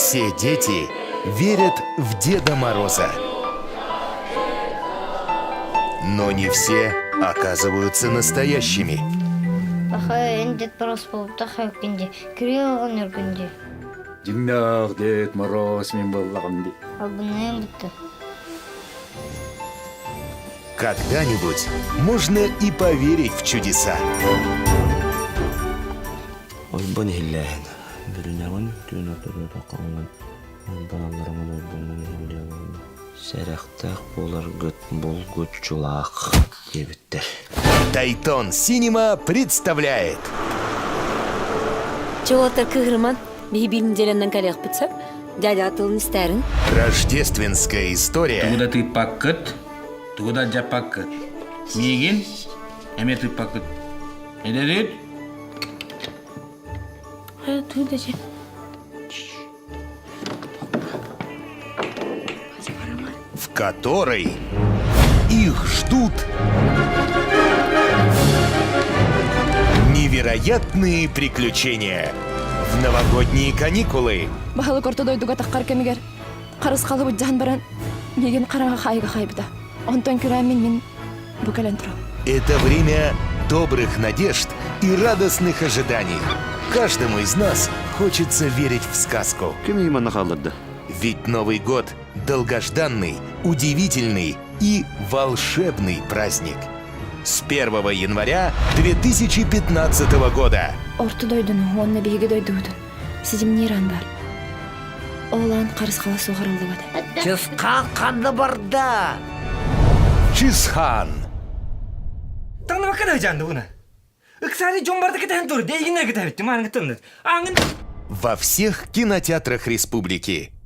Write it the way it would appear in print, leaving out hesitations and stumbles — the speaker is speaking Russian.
Все дети верят в Деда Мороза. Но не все оказываются настоящими. Дед Мороз болып тахай өткенде, кіре алған өргенде. Жиннақ Дед Мороз мен болғанды. Ал бұны бітті. Когда-нибудь можно и поверить в чудеса. Ойбан хилләһен. Билнәгән төн атыры тақаңнан. Балаларымын ойбан хилләһен. Сәрәхтәк булар бұл гөт чулақ дебиттер. Тайтон Синема представляет Чолотар кыгырман, бейбилин желенден калех бітсіп, дядя атылын істәрін. рождественская история Тугуда ты пакет, тугуда джа пакет. Мигин, эме ты пакет. Эдерит? Туйда же. в которой их ждут невероятные приключения в новогодние каникулы. Бахалы кортодойдуга таққар кемигер. Қарыс қалып ұджан баран. Меген қараға қайға қайбыда. Онтон күрәмін мен бүкәлен Это время добрых надежд и радостных ожиданий. Каждому из нас хочется верить в сказку. Кем именно қалдырды? Ведь Новый год – долгожданный, удивительный и волшебный праздник. С 1 января 2015 года. Ортодойдун, онна биге дойдудун. Сизим ниран бар. Олан қарыс қала соғарылды бады. Чысқан қанды барда. Чисхан. Таңна баққада жанды бұны. Үксары жон барды кетен тұр, дейгінер кетен бітті, маңын тұмды. Во всех кинотеатрах республики.